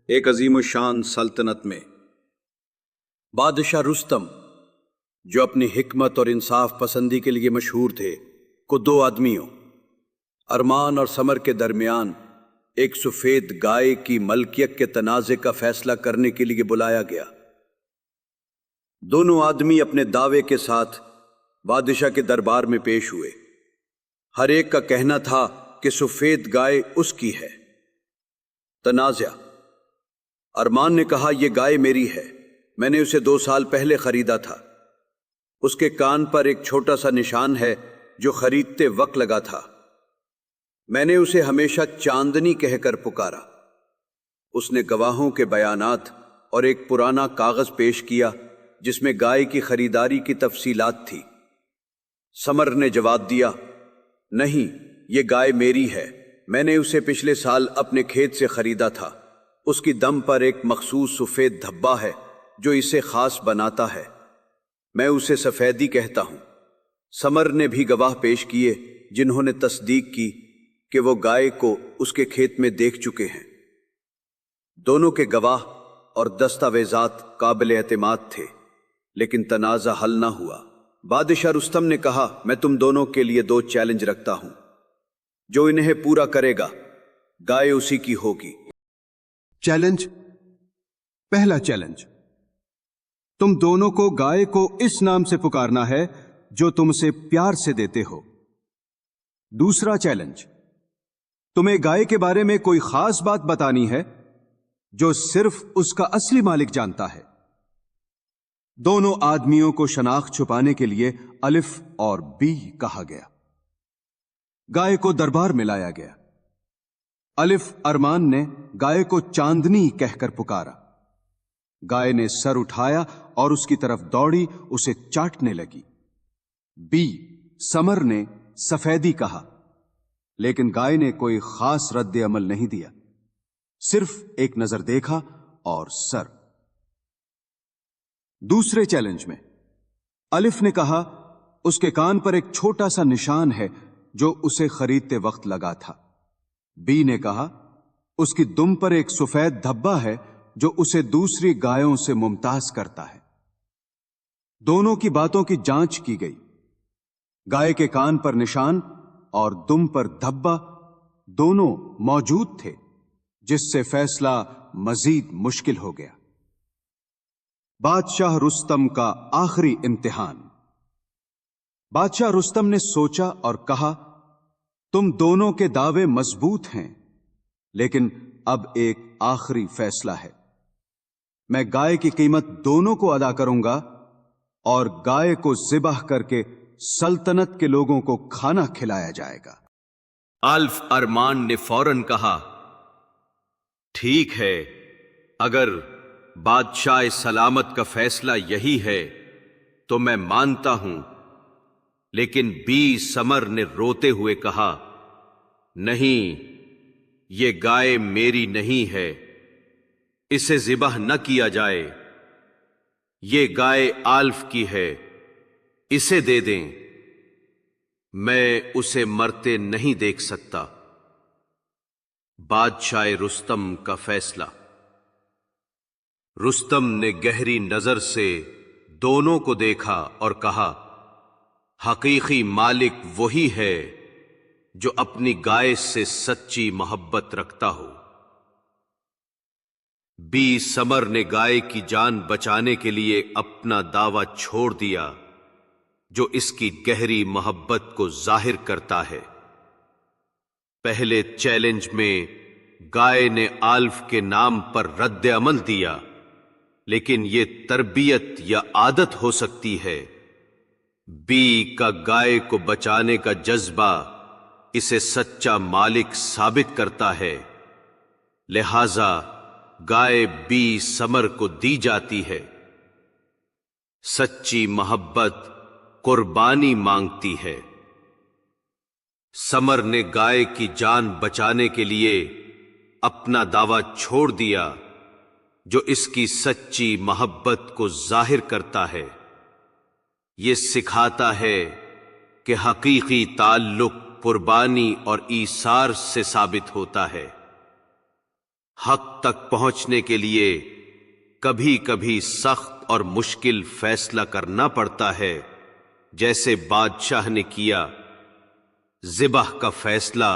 ایک عظیم الشان سلطنت میں بادشاہ رستم، جو اپنی حکمت اور انصاف پسندی کے لیے مشہور تھے، کو دو آدمیوں ارمان اور سمر کے درمیان ایک سفید گائے کی ملکیت کے تنازع کا فیصلہ کرنے کے لیے بلایا گیا۔ دونوں آدمی اپنے دعوے کے ساتھ بادشاہ کے دربار میں پیش ہوئے۔ ہر ایک کا کہنا تھا کہ سفید گائے اس کی ہے۔ تنازع: ارمان نے کہا، یہ گائے میری ہے، میں نے اسے 2 سال پہلے خریدا تھا۔ اس کے کان پر ایک چھوٹا سا نشان ہے جو خریدتے وقت لگا تھا۔ میں نے اسے ہمیشہ چاندنی کہہ کر پکارا۔ اس نے گواہوں کے بیانات اور ایک پرانا کاغذ پیش کیا جس میں گائے کی خریداری کی تفصیلات تھی۔ سمر نے جواب دیا، نہیں، یہ گائے میری ہے، میں نے اسے پچھلے سال اپنے کھیت سے خریدا تھا۔ اس کی دم پر ایک مخصوص سفید دھبا ہے جو اسے خاص بناتا ہے، میں اسے سفیدی کہتا ہوں۔ سمر نے بھی گواہ پیش کیے جنہوں نے تصدیق کی کہ وہ گائے کو اس کے کھیت میں دیکھ چکے ہیں۔ دونوں کے گواہ اور دستاویزات قابل اعتماد تھے، لیکن تنازع حل نہ ہوا۔ بادشاہ رستم نے کہا، میں تم دونوں کے لیے 2 چیلنج رکھتا ہوں، جو انہیں پورا کرے گا گائے اسی کی ہوگی۔ چیلنج: پہلا چیلنج، تم دونوں کو گائے کو اس نام سے پکارنا ہے جو تم اسے پیار سے دیتے ہو۔ دوسرا چیلنج، تمہیں گائے کے بارے میں کوئی خاص بات بتانی ہے جو صرف اس کا اصلی مالک جانتا ہے۔ دونوں آدمیوں کو شناخت چھپانے کے لیے الف اور بی کہا گیا۔ گائے کو دربار میں لایا گیا۔ الف ارمان نے گائے کو چاندنی کہہ کر پکارا۔ گائے نے سر اٹھایا اور اس کی طرف دوڑی، اسے چاٹنے لگی۔ بی سمر نے سفیدی کہا، لیکن گائے نے کوئی خاص رد عمل نہیں دیا، صرف ایک نظر دیکھا اور سر۔ دوسرے چیلنج میں الف نے کہا، اس کے کان پر ایک چھوٹا سا نشان ہے جو اسے خریدتے وقت لگا تھا۔ بی نے کہا، اس کی دم پر ایک سفید دھبا ہے جو اسے دوسری گایوں سے ممتاز کرتا ہے۔ دونوں کی باتوں کی جانچ کی گئی۔ گائے کے کان پر نشان اور دم پر دھبا دونوں موجود تھے، جس سے فیصلہ مزید مشکل ہو گیا۔ بادشاہ رستم کا آخری امتحان۔ بادشاہ رستم نے سوچا اور کہا، تم دونوں کے دعوے مضبوط ہیں، لیکن اب ایک آخری فیصلہ ہے۔ میں گائے کی قیمت دونوں کو ادا کروں گا اور گائے کو ذبح کر کے سلطنت کے لوگوں کو کھانا کھلایا جائے گا۔ الف ارمان نے فوراً کہا، ٹھیک ہے، اگر بادشاہ سلامت کا فیصلہ یہی ہے تو میں مانتا ہوں، لیکن بی سمر نے روتے ہوئے کہا، نہیں، یہ گائے میری نہیں ہے، اسے ذبح نہ کیا جائے، یہ گائے آلف کی ہے، اسے دے دیں، میں اسے مرتے نہیں دیکھ سکتا۔ بادشاہ رستم کا فیصلہ۔ رستم نے گہری نظر سے دونوں کو دیکھا اور کہا، حقیقی مالک وہی ہے جو اپنی گائے سے سچی محبت رکھتا ہو۔ بی سمر نے گائے کی جان بچانے کے لیے اپنا دعویٰ چھوڑ دیا، جو اس کی گہری محبت کو ظاہر کرتا ہے۔ پہلے چیلنج میں گائے نے آلف کے نام پر رد عمل دیا، لیکن یہ تربیت یا عادت ہو سکتی ہے۔ بی کا گائے کو بچانے کا جذبہ اسے سچا مالک ثابت کرتا ہے، لہذا گائے بی سمر کو دی جاتی ہے۔ سچی محبت قربانی مانگتی ہے۔ سمر نے گائے کی جان بچانے کے لیے اپنا دعویٰ چھوڑ دیا، جو اس کی سچی محبت کو ظاہر کرتا ہے۔ یہ سکھاتا ہے کہ حقیقی تعلق قربانی اور ایثار سے ثابت ہوتا ہے۔ حق تک پہنچنے کے لیے کبھی کبھی سخت اور مشکل فیصلہ کرنا پڑتا ہے، جیسے بادشاہ نے کیا ذبح کا فیصلہ